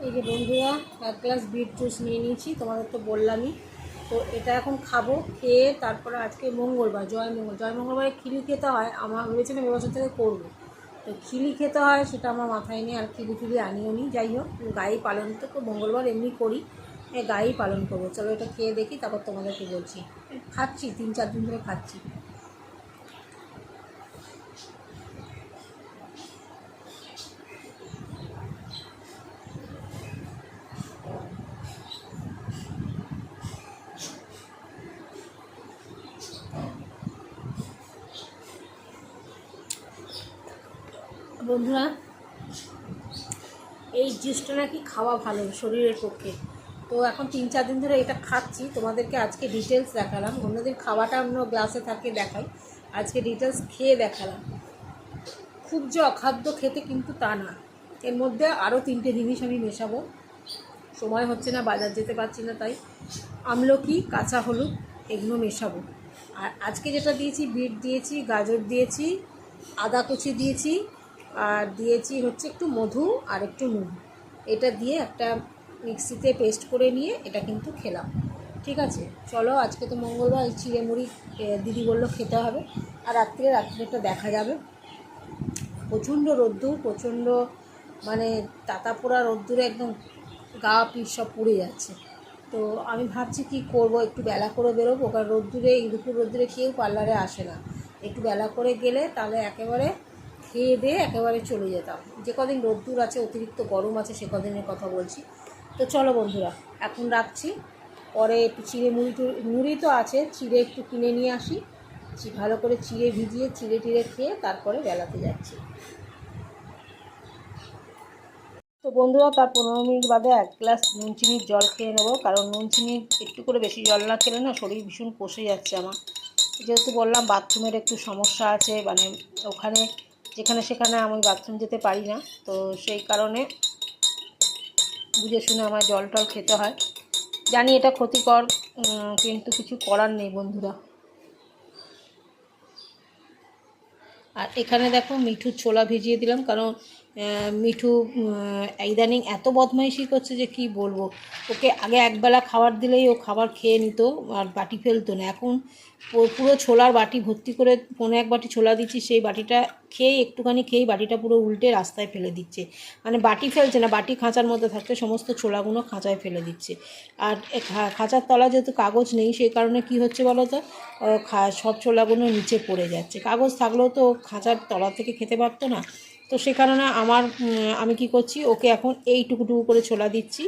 এই যে বন্ধুরা, এক গ্লাস বিট জুস নিয়ে নিয়েছি, তোমাদের তো বললামই। তো এটা এখন খাবো, খেয়ে তারপরে আজকে মঙ্গলবার, জয়মঙ্গলবারে খিলি খেতে হয়। আমার ভেবেছিলাম এবছর থেকে করবো, তো খিলি খেতে হয় সেটা আমার মাথায় নেই, আর খিলি আনিও নি। যাই হোক, গায়ে পালন তো মঙ্গলবার এমনি করি, গায়েই পালন করবো। চলো এটা খেয়ে দেখি, তারপর তোমাদেরকে বলছি। খাচ্ছি, 3-4 দিন ধরে খাচ্ছি। বন্ধুরা, এই জুসটা নাকি খাওয়া ভালো শরীরের পক্ষে। তো এখন 3-4 দিন ধরে এটা খাচ্ছি, তোমাদেরকে আজকে ডিটেলস দেখালাম। অন্যদিন খাওয়াটা অন্য গ্লাসে থাকে দেখাই, আজকে ডিটেলস খেয়ে দেখালাম। খুব যে অখাদ্য খেতে কিন্তু তা না, এর মধ্যে আরও 3টে জিনিস আমি মেশাবো। সময় হচ্ছে না, বাজার যেতে পারছি না, তাই আমলকি, কাঁচা হলুদ এগুলো মেশাবো। আর আজকে যেটা দিয়েছি, বিট দিয়েছি, গাজর দিয়েছি, আদা কুচি দিয়েছি, আর দিয়েছি হচ্ছে একটু মধু আর একটু নুন। এটা দিয়ে একটা মিক্সিতে পেস্ট করে নিয়ে এটা কিন্তু খেলাম। ঠিক আছে, চলো আজকে তো মঙ্গলবার, চিড়ে মুড়ি দিদি বললো খেতে হবে। আর রাত্রিটা দেখা যাবে। প্রচণ্ড রোদ্দুর, প্রচণ্ড মানে তাতা পোড়া রোদ্দুরে একদম গা পিঠ সব পুড়ে যাচ্ছে। তো আমি ভাবছি কি করব, একটু বেলা করে বেরোবো, কারণ রোদ্দুরে, দুপুর রোদ্দুরে কেউ পার্লারে আসে না। একটু বেলা করে গেলে তাহলে একেবারে খেয়ে দিয়ে একেবারে চলে যেতাম। যে কদিন রোদ্দুর আছে, অতিরিক্ত গরম আছে, সে কদিনের কথা বলছি। তো চলো বন্ধুরা, এখন রাখছি। পরে একটু চিড়ে মুড়ি তো আছে, চিড়ে একটু কিনে নিয়ে আসি, ভালো করে চিড়ে ভিজিয়ে চিড়ে টিড়ে খেয়ে তারপরে বেলাতে যাচ্ছি। তো বন্ধুরা, তার 15 মিনিট বাদে এক গ্লাস নুন চিনির জল খেয়ে নেবো, কারণ নুন চিনি একটু করে বেশি জল না খেলে না শরীর ভীষণ কষে যাচ্ছে আমার। যেহেতু বললাম বাথরুমের একটু সমস্যা আছে, মানে ওখানে যেখানে সেখানে আমি বাথরুম যেতে পারি না, তো সেই কারণে বুঝে শুনে আমার জল টল খেতে হয়। জানি এটা ক্ষতিকর, কিন্তু কিছু করার নেই বন্ধুরা। আর এখানে দেখো মিঠুর ছোলা ভিজিয়ে দিলাম, কারণ মিঠু ইদানিং এত বদমাইশি করছে যে কি বলবো। ওকে আগে একবেলা খাবার দিলেই ও খাবার খেয়ে নিত আর বাটি ফেলতো না। এখন পুরো ছোলার বাটি ভর্তি করে 1 বাটি ছোলা দিচ্ছি, সেই বাটিটা খেয়েই একটুখানি খেয়েই বাটিটা পুরো উল্টে রাস্তায় ফেলে দিচ্ছে। মানে বাটি ফেলছে না, বাটি খাঁচার মধ্যে থাকতে সমস্ত ছোলাগুলো খাঁচায় ফেলে দিচ্ছে। আর খাঁচার তলা যেহেতু কাগজ নেই, সেই কারণে কি হচ্ছে বলো তো, সব ছোলাগুলো নিচে পড়ে যাচ্ছে। কাগজ থাকলেও তো খাঁচার তলা থেকে খেতে পারতো না। তো সে কারণে আমি কি করছি, ওকে এখন এইটুকু করে ছোলা দিচ্ছি,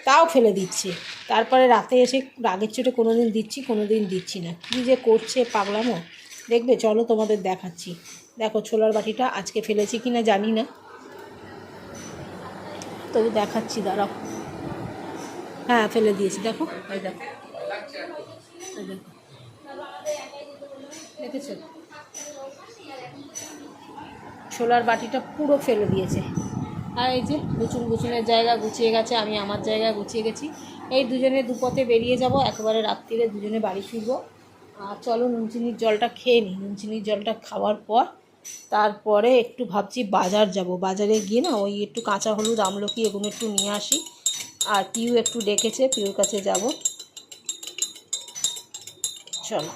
তাও ফেলে দিচ্ছি। তারপরে রাতে এসে রাগের চোটে কোনো দিন দিচ্ছি, কোনো দিন দিচ্ছি না। কী যে করছে পাগলামো, দেখবে চলো তোমাদের দেখাচ্ছি। দেখো ছোলার বাটিটা আজকে ফেলেছি কি না জানি না, তবে দেখাচ্ছি, দাঁড়াও। হ্যাঁ, ফেলে দিয়েছি, দেখো, এই দেখো, এই দেখো, দেখেছো, ছোলার বাটিটা পুরো ফেলে দিয়েছে। আর এই যে গুছুনের জায়গা গুছিয়ে গেছে, আমি আমার জায়গায় গুছিয়ে গেছি। এই দুজনে দুপথে বেরিয়ে যাব, একেবারে রাত্রিরে দুজনে বাড়ি ফিরবো। আর চলো নুন চিনির জলটা খেয়ে নিই। নুন চিনির জলটা খাওয়ার পর তারপরে একটু ভাবছি বাজার যাব। বাজারে গিয়ে না ওই একটু কাঁচা হলুদ, আমলকি এগুলো একটু নিয়ে আসি। আর পিউ একটু ডেকেছে, পিউর কাছে যাব। চলো,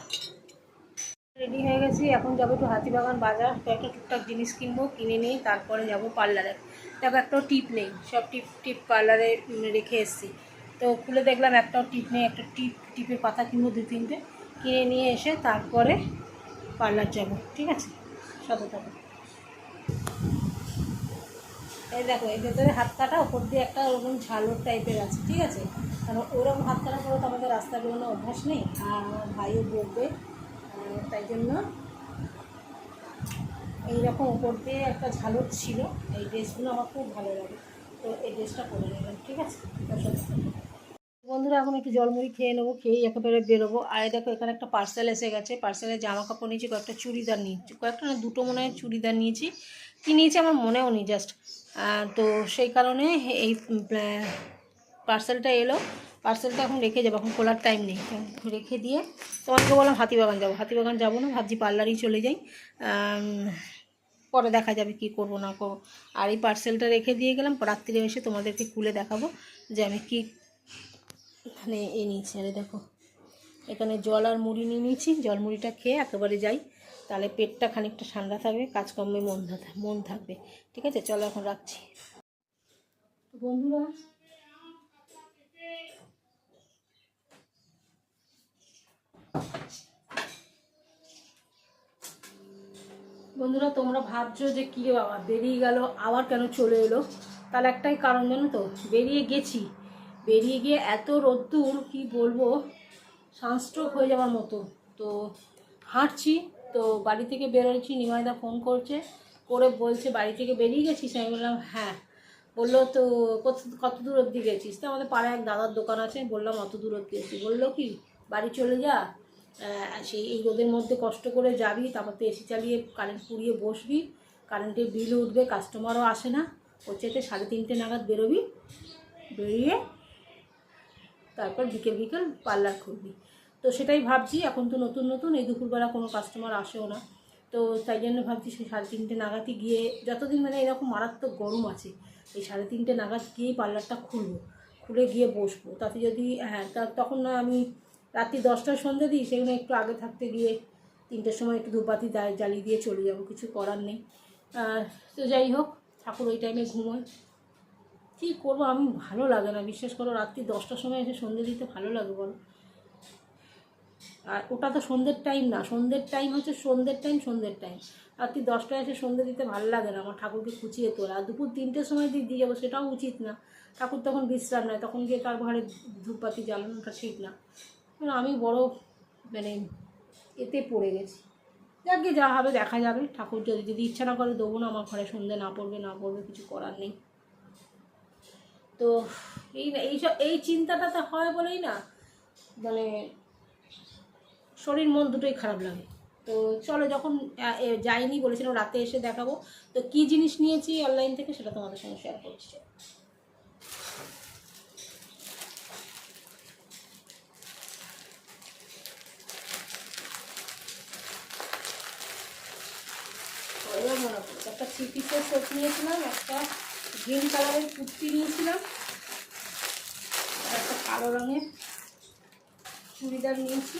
রেডি হয়ে গেছি, এখন যাবো একটু হাতিবাগান বাজার, কয়েকটা টুকটাক জিনিস কিনবো, কিনে নিয়ে তারপরে যাব পার্লারে। দেখো একটাও টিপ নেই, সব টিপ পার্লারে রেখে এসেছি। তো খুলে দেখলাম একটাও টিপ নেই। একটা টিপের পাতা কিনবো 2-3টে, কিনে নিয়ে এসে তারপরে পার্লার যাব। ঠিক আছে, সাথে থাকো। এই দেখো, এই ভেতরে হাত কাটা, ওপর দিয়ে একটা ওরকম ঝালর টাইপের আছে। ঠিক আছে, কারণ ওরকম হাত কাটা করে তো আমাদের রাস্তা বেরোনো অভ্যাস নেই, আর আমার ভাইও বলবে, তাই জন্য এইরকম ওপর দিয়ে একটা ঝালর ছিল। এই ড্রেসগুলো আমার খুব ভালো লাগে, তো এই ড্রেসটা পরে নিলাম। ঠিক আছে বন্ধুরা, এখন একটু জলমুড়ি খেয়ে নেবো, খেয়েই একেবারে বেরোবো। আর দেখো এখানে একটা পার্সেল এসে গেছে, পার্সেলে জামা কাপড় নিয়েছি, কয়েকটা চুড়িদার নিয়েছি, কয়েকটা না, 2টো মনে হয় চুড়িদার নিয়েছি। কী নিয়েছি আমার মনেও নেই জাস্ট। তো সেই কারণে এই পার্সেলটা এলো। পার্সেলটা এখন রেখে যাবো, এখন খোলার টাইম নেই, রেখে দিয়ে তোমাকে বললাম হাতিবাগান যাবো। হাতিবাগান যাবো না, ভাবছি পার্লারেই চলে যাই। পরে দেখা যাবে কি করব না করব। আর এই পার্সেলটা রেখে দিয়ে গেলাম, রাত্রিরে এসে তোমাদেরকে খুলে দেখাবো যে আমি কি মানে নিয়েছি। আরে দেখো, এখানে জল আর মুড়ি নিয়ে নিয়েছি, জল মুড়িটা খেয়ে একেবারে যাই, তাহলে পেটটা খানিকটা ঠান্ডা থাকবে, কাজকর্মে মন থাকবে। ঠিক আছে, চলো এখন রাখছি। বন্ধুরা তোমরা ভাবছো যে কী বাবা বেরিয়ে গেল আবার কেন চলে এলো, তার একটাই কারণ জানো তো, বেরিয়ে গিয়ে এত রোদ্দুর কি বলবো, সানস্ট্রোক হয়ে যাওয়ার মতো। তো হাঁটছি, তো বাড়ি থেকে বেরোচ্ছি, নিমাইদা ফোন করে বলছে বাড়ি থেকে বেরিয়ে গেছিস? আমি বললাম হ্যাঁ। বললো তো কত দূর অবধি গেছিস? তো আমাদের পাড়ায় এক দাদার দোকান আছে, বললাম অত দূর অবধি গেছি। বললো কি বাড়ি চলে যা, এই রোদের মধ্যে কষ্ট করে যাবি, তারপর তো এসি চালিয়ে কারেন্ট পুড়িয়ে বসবি, কারেন্টের বিল উঠবে, কাস্টমারও আসে না, ওর চাইতে 3:30 নাগাদ বেরোবি, বেরিয়ে তারপর বিকেল পার্লার খুলবি। তো সেটাই ভাবছি, এখন তো নতুন এই দুপুরবেলা কোনো কাস্টমার আসেও না, তো তাই জন্য ভাবছি সেই 3:30 নাগাদই গিয়ে, যতদিন মানে এরকম মারাত্মক গরম আছে, এই 3:30 নাগাদ গিয়েই পার্লারটা খুলে গিয়ে বসবো। তাতে যদি তখন না আমি রাত্রি 10টায় সন্ধ্যে দিই, সেখানে একটু আগে থাকতে গিয়ে 3টের সময় একটু ধূপবাতি জ্বালিয়ে দিয়ে চলে যাব, কিছু করার নেই। তো যাই হোক, ঠাকুর ওই টাইমে ঘুমোয়, কী করবো আমি, ভালো লাগে না, বিশ্বাস করো, রাত্রি 10টার সময় এসে সন্ধ্যে দিতে ভালো লাগে বলো? আর ওটা তো সন্ধ্যের টাইম না, সন্ধ্যের টাইম হচ্ছে সন্ধ্যের টাইম, রাত্রি 10টায় এসে সন্ধ্যে দিতে ভালো লাগে না আমার, ঠাকুরকে খুঁচিয়ে তোলা। আর দুপুর 3টের সময় দিয়ে যাবো, সেটাও উচিত না, ঠাকুর তখন বিশ্রাম নেয়, তখন গিয়ে তার ঘরে ধূপবাতি জ্বালানোটা ঠিক না। আমি বড় মানে এতে পড়ে গেছি। যাকে যা হবে দেখা যাবে, ঠাকুর যদি ইচ্ছা না করে দেবো না, আমার ঘরে সন্ধ্যে না পড়বে কিছু করার নেই। তো এই চিন্তাটাতে হয় বলেই না, মানে শরীর মন দুটোই খারাপ লাগে। তো চলো, যখন যাইনি বলেছিলাম রাতে এসে দেখাবো, তো কি জিনিস নিয়েছি অনলাইন থেকে সেটা তোমাদের সঙ্গে শেয়ার করছি। একটা 3 পিসের সেট নিয়েছিলাম, একটা গ্রিন কালারের কুর্তি নিয়েছিলাম, আর একটা কালো রঙের চুড়িদার নিয়েছি।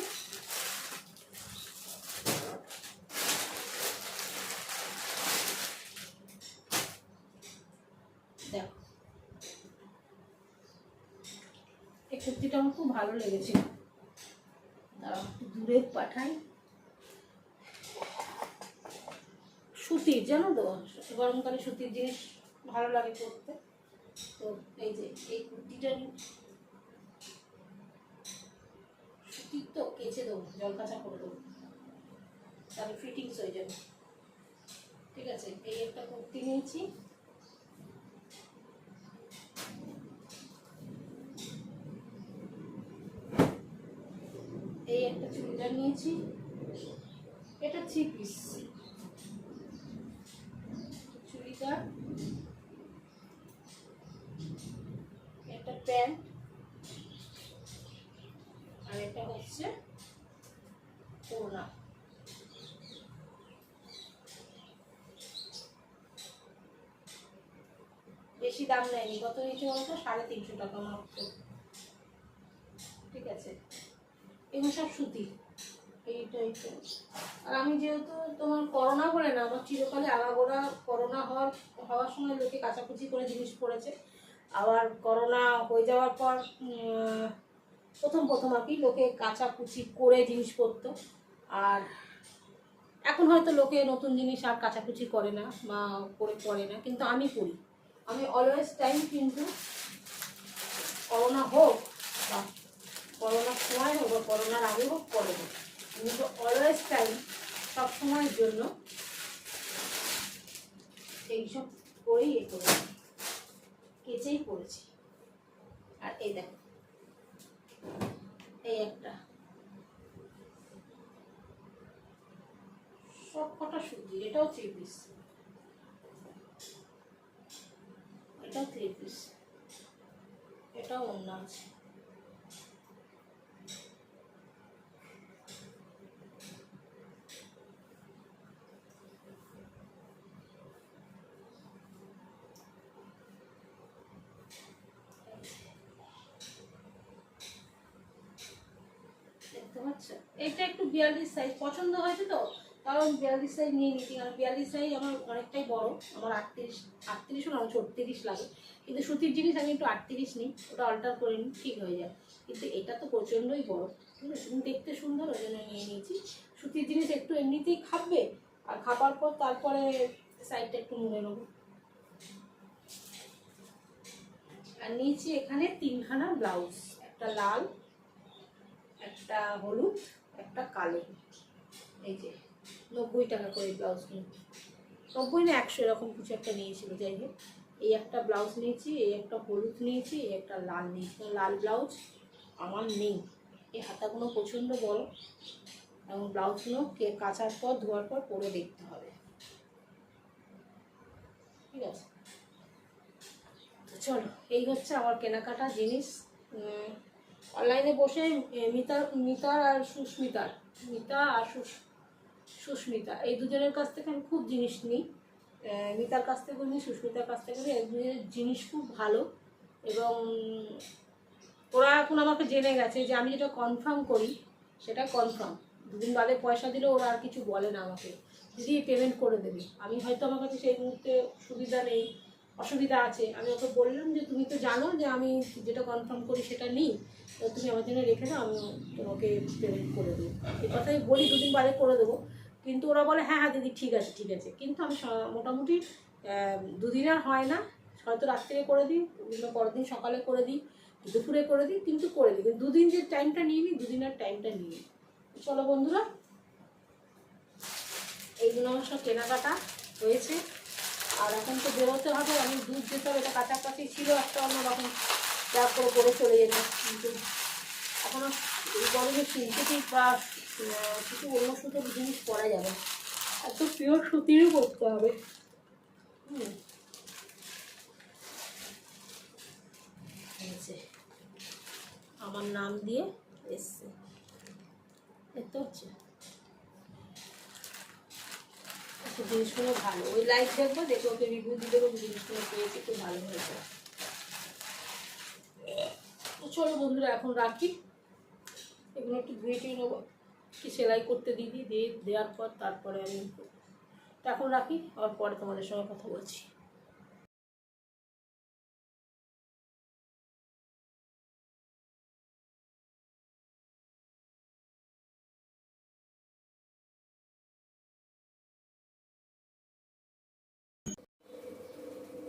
দেখো, এই কুর্তিটা আমার খুব ভালো লেগেছিল, একটু দূরে পাঠাই। সুতির, জানো তো গরমকালে সুতির জিনিস ভালো লাগে পরতে। তো এই যে এই কুর্তিটা সুতির, তো কেচে দেবো, জল কাঁচা করে দেবো, তাহলে ফিটিংস হয়ে যাবে। ঠিক আছে, এই একটা কুর্তি নিয়েছি, এই একটা চুড়িদার নিয়েছি, এটা 3 পিস চুড়িদার, একটা প্যান্ট, আর এটা হচ্ছে ওড়না। বেশি দাম নেয়নি, কত নিয়েছে বলতো? 350 টাকা মাত্র। ঠিক আছে, এগুলো সব সুতি। এইটা আর আমি যেহেতু তোমার করোনা বলে না, আমার চিরকালে আগাগোড়া করোনা হওয়ার সময় লোকে কাচাকুচি করে জিনিস পড়েছে, আবার করোনা হয়ে যাওয়ার পর প্রথম আর কি লোকে কাচাকুচি করে জিনিস পরতো, আর এখন হয়তো লোকে নতুন জিনিস আর কাচাকুচি করে না বা পরে না, কিন্তু আমি পরি, আমি অলওয়েজ টাইম, কিন্তু করোনা হোক বা করোনার সময় হোক বা করোনার আগে হোক পরে হোক, আমি তো অলওয়েজ টাইম সবসময়ের জন্য এইসব করেই করেছি, কেচেই পড়েছি। আর এই দেখো, এই একটা, সব কটা সুতি, এটাও 3 পিস, এটাও 3 পিস, এটাও অন্য আছে। এটা একটু 42 সাইজ পছন্দ হয়েছে তো, কারণ 42 সাইজ নিয়ে নিচ্ছি, কারণ 42 সাইজ আমার অনেকটাই বড়, আমার 38ও না 36 লাগে, কিন্তু সুতির জিনিস আমি একটু 38 নিই, ওটা অল্টার করে নিই, ঠিক হয়ে যায়। কিন্তু এটা তো প্রচণ্ডই বড়, ঠিক আছে, দেখতে সুন্দর, ওই জন্য নিয়ে নিয়েছি। সুতির জিনিস একটু এমনিতেই খাবে, আর খাবার পর তারপরে সাইডটা একটু মুড়ে নেবো। আর নিয়েছি এখানে 3খানা ব্লাউজ, একটা লাল, একটা হলুদ, একটা কালো। এই যে 90 টাকা করে ব্লাউজ নিয়ে, 90 না 100 এরকম কিছু একটা নিয়েছিল। যাই হোক, এই একটা ব্লাউজ নিয়েছি, এই একটা হলুদ নিয়েছি, এই একটা লাল নিয়েছি। লাল ব্লাউজ আমার নেই, এই হাতাগুলো প্রচণ্ড বড়, এবং ব্লাউজগুলো কাচার পর ধোয়ার পর পরে দেখতে হবে, ঠিক আছে। তো চলো, এই হচ্ছে আমার কেনাকাটা জিনিস। অনলাইনে বসে মিতা আর সুস্মিতা এই দুজনের কাছ থেকে আমি খুব জিনিস নিই। মিতার কাছ থেকে নিই, সুস্মিতার কাছ থেকে নিই। এই দুজনের জিনিস খুব ভালো, এবং ওরা এখন আমাকে জেনে গেছে যে আমি যেটা কনফার্ম করি সেটা কনফার্ম। 2 দিন বাদে পয়সা দিলেও ওরা আর কিছু বলে না আমাকে, দিদি পেমেন্ট করে দেবে। আমি হয়তো আমার কাছে সেই মুহূর্তে সুবিধা নেই, অসুবিধা আছে, আমি ওকে বললাম যে তুমি তো জানো যে আমি যেটা কনফার্ম করি সেটা নিই, তো তুমি আমার জন্য রেখে দাও, আমি তোমাকে পেমেন্ট করে দেবো। এই কথাই বলি, 2 দিন বাদে করে দেবো, কিন্তু ওরা বলে হ্যাঁ হ্যাঁ দিদি ঠিক আছে ঠিক আছে। কিন্তু আমি মোটামুটি 2 দিন আর হয় না, হয়তো রাত্রে করে দিই, পরের দিন সকালে করে দিই, দুপুরে করে দিই, কিন্তু করে দিই। কিন্তু 2 দিন যে টাইমটা নিয়ে নিই, 2 দিনের টাইমটা নিয়ে নিই। চলো বন্ধুরা, এইগুলো আমার সব কেনাকাটা হয়েছে। আর এখন তো বেরোতে হবে, আমি দুধ যেতে হবে, এটা কাছাকাছি ছিল একটা অন্যরকম, যা করে পরে চলে যেতাম। কিন্তু এখনও এই গরমে সিনথেটিক বা কিছু অন্য সুতোর জিনিস পরা যাবে না, এত পিওর সুতিরও করতে হবে। আমার নাম দিয়ে এসছে, দেখতে হচ্ছে জিনিসগুলো ভালো। ওই লাইট দেখবো, দেখে ওকে রিভিউ দিয়ে দেবো, জিনিসগুলো পেয়েছি খুব ভালো হয়েছে। তো চলো বন্ধুরা, এখন রাখি, এগুলো একটু ধুয়ে টুয়ে নেবো, কি সেলাই করতে দেওয়ার পর তারপরে আমি এখন রাখি, আর পরে তোমাদের সঙ্গে কথা বলছি।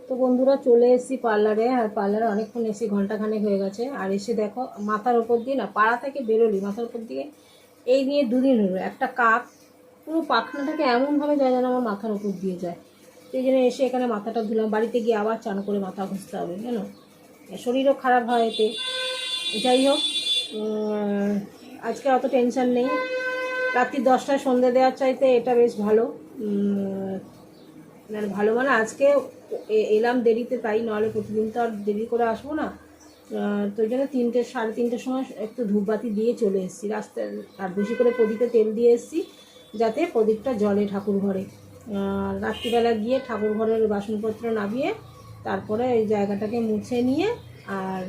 তো বন্ধুরা, চলে এসেছি পার্লারে, আর পার্লারে অনেকক্ষণ এসে ঘন্টাখানেক হয়ে গেছে। আর এসে দেখো মাথার ওপর দিয়ে না, পাড়া থেকে বেরোলি মাথার ওপর দিয়ে, এই নিয়ে 2 দিন হলো একটা কাক পুরো পাখনাটাকে এমনভাবে যায় যেন আমার মাথার ওপর দিয়ে যায়। সেই জন্য এসে এখানে মাথাটা ধুলাম, বাড়িতে গিয়ে আবার চান করে মাথা ঘষতে হবে, জানো, শরীরও খারাপ হয় এতে। যাই হোক, আজকে অত টেনশন নেই, রাত্রি 10টায় সন্ধ্যে দেওয়ার চাইতে এটা বেশ ভালো। ভালো মানে আজকে এলাম দেরিতে, তাই নাহলে প্রতিদিন তো আর দেরি করে আসবো না। তো ওই জন্য 3টে 3:30-র সময় একটু ধূপবাতি দিয়ে চলে এসেছি রাস্তায়, আর বেশি করে প্রদীপে তেল দিয়ে এসেছি যাতে প্রদীপটা জ্বলে ঠাকুর ঘরে। রাত্রিবেলা গিয়ে ঠাকুর ঘরের বাসনপত্র নামিয়ে তারপরে এই জায়গাটাকে মুছে নিয়ে, আর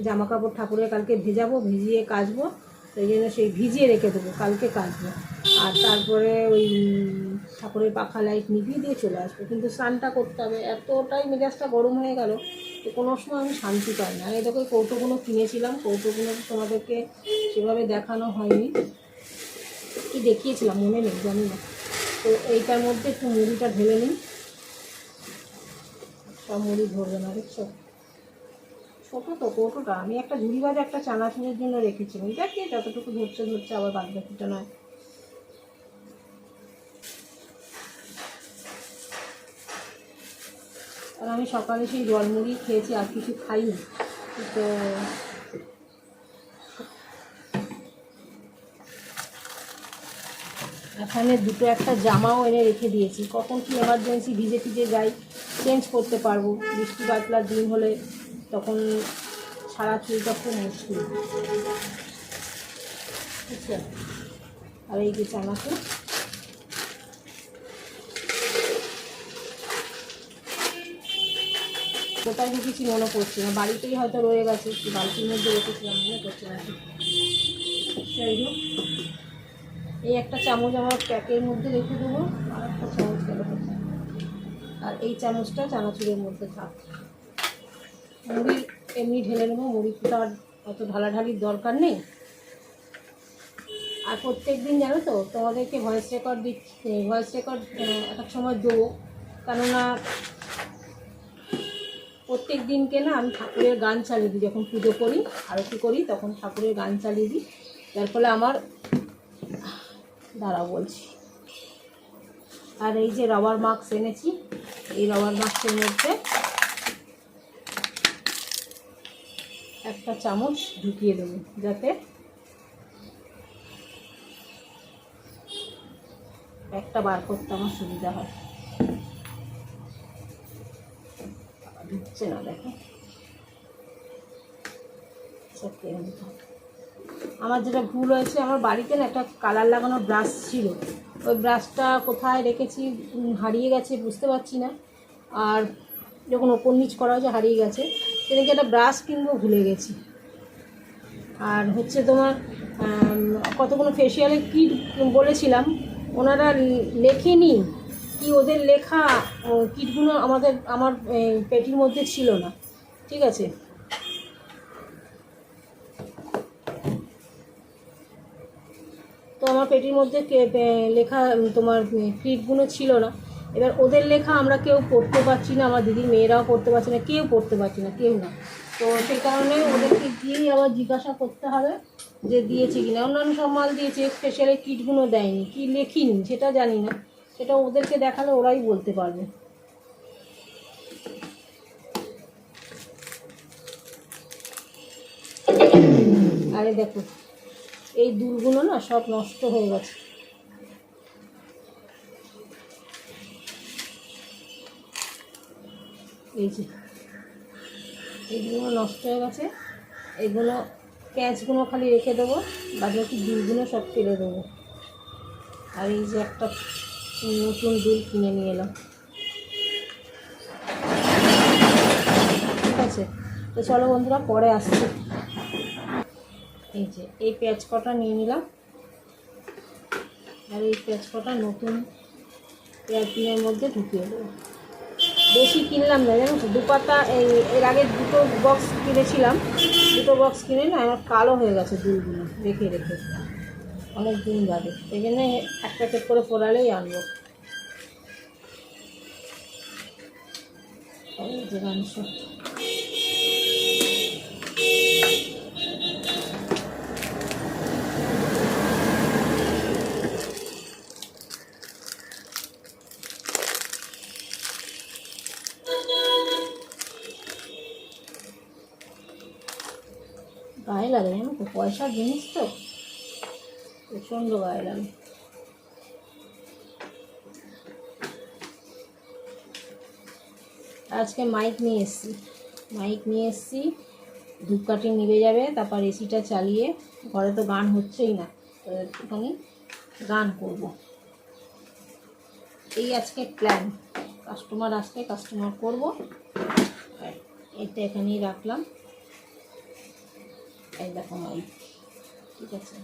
জামা কাপড় ঠাকুরের কালকে ভেজাবো, ভিজিয়ে কাচবো, সেই জন্য সেই ভিজিয়ে রেখে দেবো, কালকে কাচবো। আর তারপরে ওই ঠাকুরের পাখা লাইট নিভিয়ে দিয়ে চলে আসবো। কিন্তু স্নানটা করতে হবে, এতটাই মেজাজটা গরম হয়ে গেল যে কোনো সময় আমি শান্তি পাই না। আর এই দেখো কৌটোগুলো কিনেছিলাম, কৌটোগুলো তোমাদেরকে সেভাবে দেখানো হয়নি, কি দেখিয়েছিলাম মনে নেই, জানি না। তো এইটার মধ্যে একটু মুড়িটা ঢেলে নিই, সব মুড়ি ধরবে না, দেখছো ছোটো তো কৌটোটা। আমি একটা ঝুড়ি বাজে একটা চানাচুরের জন্য রেখেছিলাম, দেখি যতটুকু ধরছে, আবার বাদ বাকিটা নয়। আর আমি সকালে সেই জলমুড়ি খেয়েছি, আর কিছু খাইনি। তো এখানে দুটো একটা জামাও এনে রেখে দিয়েছি, কখন কি এমার্জেন্সি ভিজে টিজে যাই, চেঞ্জ করতে পারবো। বৃষ্টি বাতলার দিন হলে তখন সারা চুলটা খুব মুশকিল, বুঝছো। আর এই যে চানাচুর, কোথায় রেখেছি মনে পড়ছে না, বাড়িতেই হয়তো রয়ে গেছে, বালতির মধ্যে রেখেছিলাম, মনে পড়ছে না। যাই হোক, এই একটা চামচ আমার প্যাকের মধ্যে রেখে দেবো, আর একটা চামচ গেল কোথায়, আর এই চামচটা চানাচুরের মধ্যে থাক। মুড়ি এমনি ঢেলে নেবো, মুড়ি তো আর অত ঢালাঢালির দরকার নেই। আর প্রত্যেক দিন জানো তো তোমাদেরকে ভয়েস রেকর্ড এক এক সময় দেবো, কেননা প্রত্যেক দিনকে না আমি ঠাকুরের গান চালিয়ে দিই, যখন পুজো করি আরতি করি তখন ঠাকুরের গান চালিয়ে দিই, যার ফলে আমার দাঁড়া বলছি। আর এই যে রাবার মাস্ক এনেছি, এই রাবার মাস্কের মধ্যে একটা চামচ ঢুকিয়ে দেবো, যাতে একটা বার করতে আমার সুবিধা হয়। ঢুকছে না, দেখো। আমার যেটা ভুল হয়েছে, আমার বাড়িতে না একটা কালার লাগানো ব্রাশ ছিল, ওই ব্রাশটা কোথায় রেখেছি হারিয়ে গেছে, বুঝতে পারছি না। আর যখন ওপর নিচ করা হয়েছে হারিয়ে গেছে, সেদিনকে একটা ব্রাশ কিনবো ভুলে গেছি। আর হচ্ছে তোমার কতগুলো ফেসিয়ালের কিট বলেছিলাম, ওনারা লেখেনি কি, ওদের লেখা কিটগুলো আমার পেটির মধ্যে ছিল না, ঠিক আছে। তো আমার পেটির মধ্যে লেখা তোমার কিটগুলো ছিল না। এবার ওদের লেখা আমরা কেউ পড়তে পারছি না, আমার দিদির মেয়েরাও পড়তে পারছে না, কেউ পড়তে পারছি না, কেউ না। তো সেই কারণে ওদেরকে গিয়েই আবার জিজ্ঞাসা করতে হবে যে দিয়েছে কিনা। অন্যান্য সব মাল দিয়েছে, স্পেশালি কিটগুলো দেয়নি, কি লেখিনি সেটা জানি না, সেটা ওদেরকে দেখালে ওরাই বলতে পারবে। আরে দেখো, এই দুলগুলো না সব নষ্ট হয়ে গেছে, এই যে এইগুলো নষ্ট হয়ে গেছে। এগুলো ক্যাচগুলো খালি রেখে দেবো, বাদ বাকি দুলগুলো সব ফেলে দেবো। আর এই যে একটা নতুন দুল কিনে নিয়ে এলাম, ঠিক আছে। তো চলো বন্ধুরা, পরে আসছি। এই যে এই পেঁয়াজ কটা নিয়ে নিলাম, আর এই পেঁয়াজ কটা নতুন পেঁয়াজ কিনের মধ্যে ঢুকিয়ে দেবো। বেশি কিনলাম না, জানো তো, 2 পাতা। এর আগে 2টো বক্স কিনেছিলাম, 2টো বক্স কিনে না আমার কালো হয়ে গেছে দুলগুলো রেখে রেখে, অনেক দিন বাদে। এই জন্য এক প্যাকেট করে ফোড়ালেই আনবো। এই যে মাংস, গায়ে লাগে জানো তো, পয়সার জিনিস তো প্রচণ্ড গায়ে লাগে। আজকে মাইক নিয়ে এসেছি, ধূপকাঠি নিভে যাবে, তারপর এসিটা চালিয়ে, ঘরে তো গান হচ্ছেই না, তো একটুখানি গান করব, এই আজকে প্ল্যান। কাস্টমার আসলে কাস্টমার করব। এটা এখানেই রাখলাম, এই দেখো মাইক, ঠিক আছে।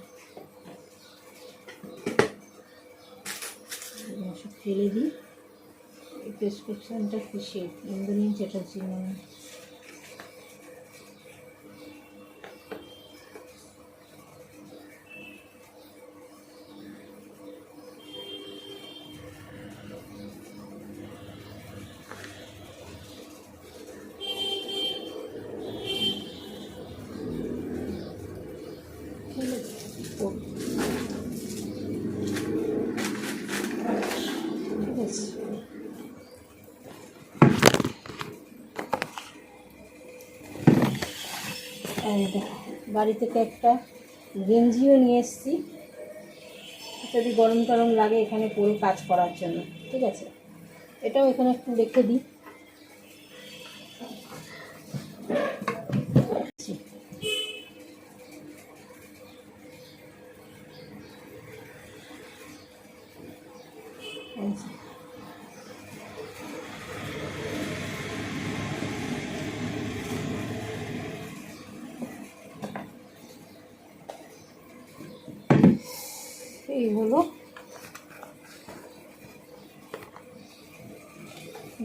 সব ফেলে দিই। এই প্রেসক্রিপশানটা কিসের, ইন্দ্রনীল চ্যাটার্জি মানে। বাড়ি থেকে একটা গেঞ্জিও নিয়ে এসেছি, যদি গরম টরম লাগে এখানে পরে কাজ করার জন্য, ঠিক আছে। এটাও এখানে একটু রেখে দিই।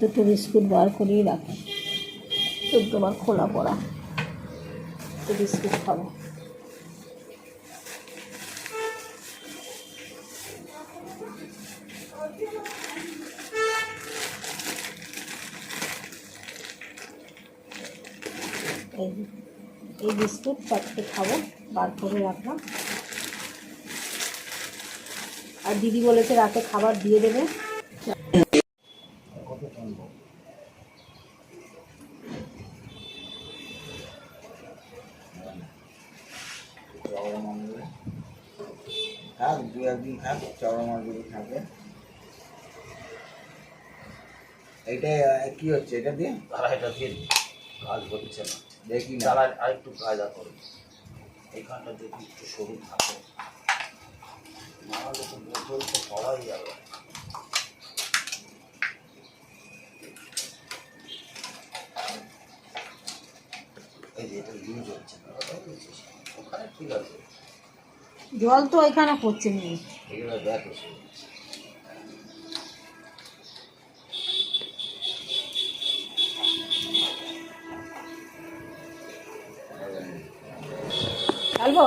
দুটো বিস্কুট বার করেই রাখা, 14 বার খোলা পড়া। তো বিস্কুট খাবো। এই বিস্কুট 4টে খাবো, বার করে রাখলাম। আর দিদি বলেছে রাতে খাবার দিয়ে দেবে। থাক, 2-1 দিন থাক, চওড়া মাছগুলো থাকে। এইটা কি হচ্ছে? এটা দিয়ে তারা এটা দিয়ে কাজ হচ্ছে না, দেখি না। তারা আরেকটু কায়দা করে এইখানটা যদি একটু সরু থাকে, নাহলে তো বোতল তো পাওয়াই যাবে। এই যে এটা ইউজ হচ্ছে না, ওখানে ঠিক আছে, জল তো এখানে পড়ছে নি। এগুলো দেখো চালবো।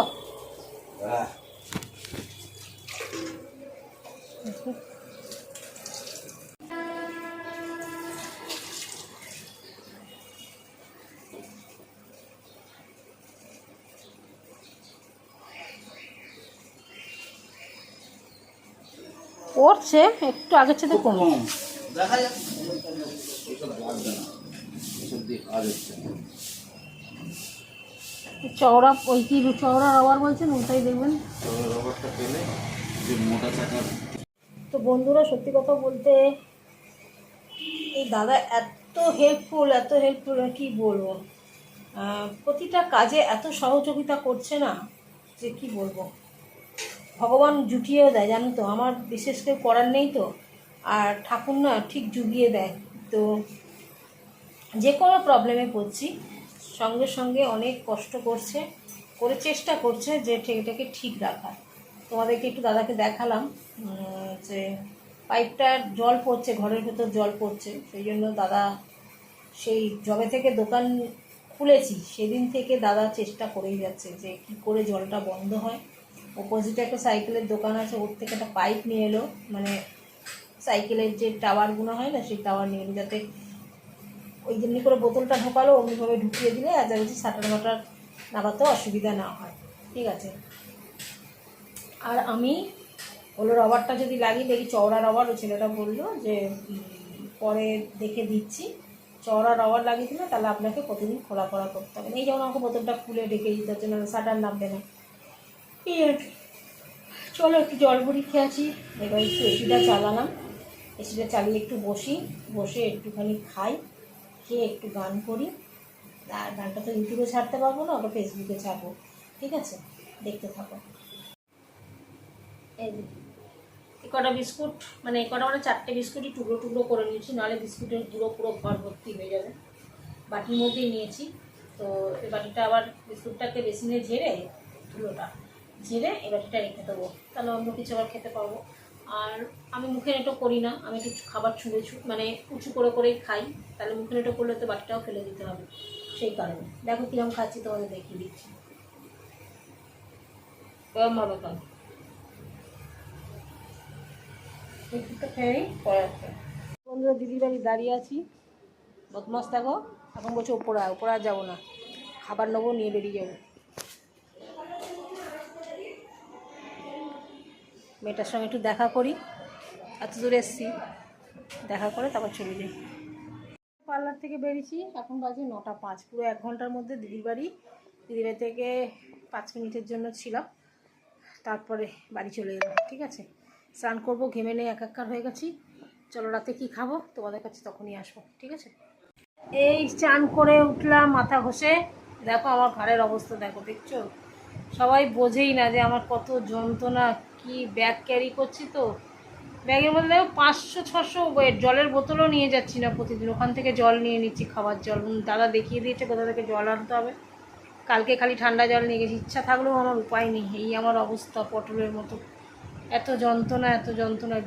হ্যাঁ। পড়ছে একটু আগের সাথে কম। দেখা যাক, এসব লাগবে না, এসব দিয়ে কাজ হচ্ছে না। চওড়া ওই কি চওড়া রবার বলছেন, ওটাই দেখবেন। রবারটা পেলে যে মোটা চাকার। তো বন্ধুরা, সত্যি কথা বলতে এই দাদা এত হেল্পফুল কি বলবো, প্রতিটা কাজে এত সহযোগিতা করছে না যে কি বলবো। ভগবান জুটিয়েও দেয়, জানো তো, আমার বিশেষ কেউ করার নেই তো, আর ঠাকুর না ঠিক জুগিয়ে দেয়। তো যে কোনো প্রবলেমে পড়ছি, সঙ্গে সঙ্গে অনেক কষ্ট করে চেষ্টা করছে যে এটাকে ঠিক রাখার। তোমাদেরকে একটু দাদাকে দেখালাম যে পাইপটার জল পড়ছে, ঘরের ভেতর জল পড়ছে, সেই জন্য দাদা সেই জবে থেকে দোকান খুলেছি সেদিন থেকে দাদা চেষ্টা করেই যাচ্ছে যে কি করে জলটা বন্ধ হয়। অপোজিটে একটা সাইকেলের দোকান আছে, ওর থেকে একটা পাইপ নিয়ে এলো, মানে সাইকেলের যে টাওয়ারগুলো হয় না, সেই টাওয়ার নিয়ে এলো, যাতে ওই যেমনি করে বোতলটা ঢোকালো অমনিভাবে ঢুকিয়ে দিলে আর যা বলছি সাঁটার মাটার নাগাতেও অসুবিধা না হয়। ঠিক আছে। আর আমি হলো রবারটা যদি লাগিয়ে দেখি চওড়া রবার, ওই ছেলেটা বললো যে পরে দেখে দিচ্ছি, চওড়া রবার লাগিয়ে দিলে তাহলে আপনাকে প্রতিদিন খোলা করতে হবে। এই যেমন আমাকে বোতলটা খুলে রেখে দিতে হচ্ছে, না সাঁটার নামবে না। ঠিক আছে, চলো একটু জল ভরি খেয়ে আছি। এবার একটু এসিটা চালালাম, এসিটা চালিয়ে একটু বসে একটুখানি খাই, খেয়ে একটু গান করি। আর গানটা তো ইউটিউবে ছাড়তে পারবো না, ওটা ফেসবুকে ছাড়বো। ঠিক আছে, দেখতে থাকো। এই কটা বিস্কুট, মানে 4টে বিস্কুটই টুকরো করে নিয়েছি, নাহলে বিস্কুটের পুরো ঘর ভর্তি হয়ে যাবে। বাটির মধ্যেই নিয়েছি। তো এই বাটিটা আবার বিস্কুটটাকে বেসিনে ঝেড়ে এই বাটিটা রেখে দেবো, তাহলে অন্য কিছু আবার খেতে পারবো। আর আমি মুখে নেটো করি না, আমি একটু খাবার মানে উঁচু করেই খাই, তাহলে মুখে নেটো করলে তো বাটিটাও ফেলে দিতে হবে। সেই কারণে দেখো কিরম খাচ্ছি, তোমাদের দেখিয়ে দিচ্ছি। কমভাবে খাও, একটু খেয়েই পরে আসবে। বন্ধুরা, দিদির বাড়ি দাঁড়িয়ে আছি, বদমাস দেখো, এখন বলছে ওপরে আর যাবো না, খাবার নেবো, নিয়ে বেরিয়ে যাবো। মেয়েটার সঙ্গে একটু দেখা করি, এত দূরে এসছি, দেখা করে তারপর চলে যাই। পার্লার থেকে বেরিয়েছি, এখন বাজে 9:05, পুরো 1 ঘন্টার মধ্যে দিদির বাড়ি থেকে 5 মিনিটের জন্য ছিলাম, তারপরে বাড়ি চলে এলাম। ঠিক আছে, স্নান করবো, ঘেমে নিয়ে একাকার হয়ে গেছি। চলো রাতে কি খাবো তোমাদের কাছে তখনই আসবো। ঠিক আছে, এই স্নান করে উঠলাম, মাথা ঘষে, দেখো আমার ঘাড়ের অবস্থা দেখছো, সবাই বোঝেই না যে আমার কত যন্ত্রণা। কি ব্যাগ ক্যারি করছি, তো ব্যাগের মধ্যে দেখো 500-600 ওয়েট, জলের বোতলও নিয়ে যাচ্ছি না প্রতিদিন, ওখান থেকে জল নিয়ে নিচ্ছি, খাবার জল। দাদা দেখিয়ে দিয়েছে কোথা থেকে জল আনতে হবে, কালকে খালি ঠান্ডা জল নিয়ে গেছি, ইচ্ছা থাকলেও আমার উপায় নেই। এই আমার অবস্থা পটলের মতো, এত যন্ত্রণা।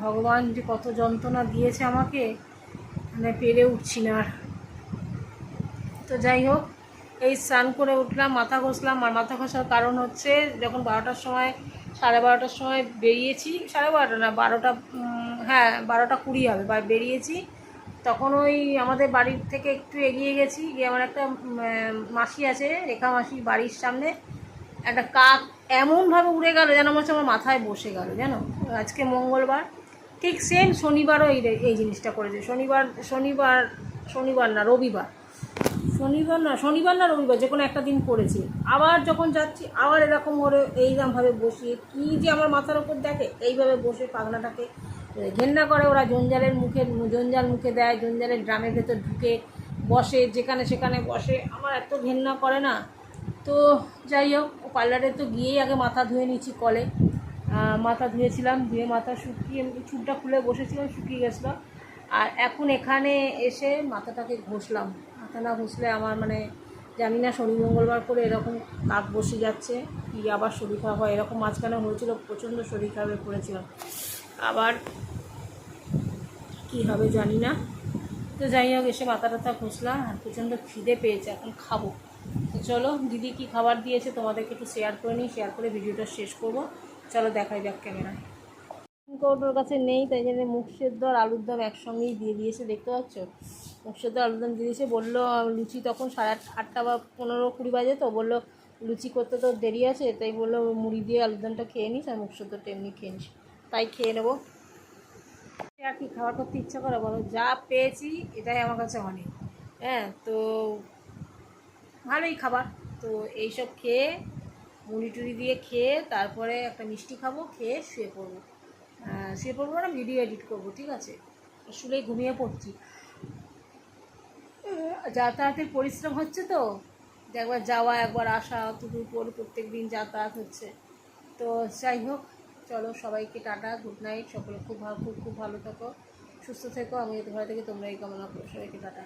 ভগবান যে কত যন্ত্রণা দিয়েছে আমাকে, মানে পেরে উঠছি না আর। তো যাই হোক, এই স্নান করে উঠলাম, মাথা ঘষলাম। আর মাথা ঘষার কারণ হচ্ছে যখন 12টার সময় 12:30টার সময় বেরিয়েছি, 12:30 না 12টা, হ্যাঁ 12টা 20 হবে বা বেরিয়েছি, তখন ওই আমাদের বাড়ির থেকে একটু এগিয়ে গেছি, গিয়ে আমার একটা মাসি আছে, রেখা মাসির বাড়ির সামনে একটা কাক এমনভাবে উড়ে গেল যেন মনে হচ্ছে আমার মাথায় বসে গেল জানো। আজকে মঙ্গলবার, ঠিক সেম শনিবারও এই জিনিসটা করেছে। শনিবার না রবিবার, শনিবার না রবিবার যে কোনো একটা দিন করেছে। আবার যখন যাচ্ছি আবার এরকম করে এইরকমভাবে বসিয়ে কী যে আমার মাথার ওপর দেখে, এইভাবে বসে পাখনাটাকে ঘেন্না করে। ওরা জঞ্জাল মুখে দেয়, জঞ্জালের ড্রামের ভেতর ঢুকে বসে, যেখানে সেখানে বসে, আমার এত ঘেন্না করে না। তো যাই হোক, পার্লারে তো গিয়েই আগে মাথা ধুয়ে নিচ্ছি কলে। মাথা ধুয়েছিলাম, ধুয়ে মাথা শুকিয়ে চুলটা খুলে বসেছিলাম, শুকিয়ে গেছিলো। আর এখন এখানে এসে মাথাটাকে ঘষলাম। মাথা না ঘষলে আমার মানে জানি না, শনি মঙ্গলবার করে এরকম কাক বসে যাচ্ছে, কি আবার শরীর খারাপ হয়। এরকম মাঝখানে হয়েছিল, প্রচণ্ড শরীর খারাপে পড়েছিলাম, আবার কি হবে জানি না। তো যাই হোক, এসে মাথা টাথা ঘষলাম। আর প্রচণ্ড খিদে পেয়েছে, এখন খাবো। তো চলো, দিদি কি খাবার দিয়েছে তোমাদেরকে একটু শেয়ার করে নিই, শেয়ার করে ভিডিওটা শেষ করবো। চলো দেখাই যাক ক্যামেরায়। কৌটোর কাছে নেই, তাই জন্য মুখ সেদ্ধ আর আলুর দম একসঙ্গেই দিয়ে দিয়েছে, দেখতে পাচ্ছ। মুখ সেদ্ধ আলুর দম দিয়ে দিয়েছে। বললো লুচি, তখন 8:30 বা 15-20 বাজে, তো বললো লুচি করতে তো দেরি আছে, তাই বললো মুড়ি দিয়ে আলুর দমটা খেয়ে নিস আর মুখ সেদ্ধটা এমনি খেয়ে নিস। তাই খেয়ে নেবো। আর কি খাবার করতে ইচ্ছা করে বলো, যা পেয়েছি এটাই আমার কাছে অনেক। হ্যাঁ, তো ভালোই খাবার। তো এইসব খেয়ে, মুড়ি টুড়ি দিয়ে খেয়ে তারপরে একটা মিষ্টি খাবো, খেয়ে শুয়ে পড়বো। না, ভিডিও এডিট করবো, ঠিক আছে। শুলেই ঘুমিয়ে পড়ছি। যাতায়াতের পরিশ্রম হচ্ছে তো, একবার যাওয়া একবার আসা, দুপুর পর প্রত্যেক দিন যাতায়াত হচ্ছে। তো যাই হোক, চলো সবাইকে টাটা, গুড নাইট। সকলে খুব ভালো থাকো, সুস্থ থেকো। আমি যদি ভালো থাকি তোমরা এই কামনা করো। সবাইকে টাটা।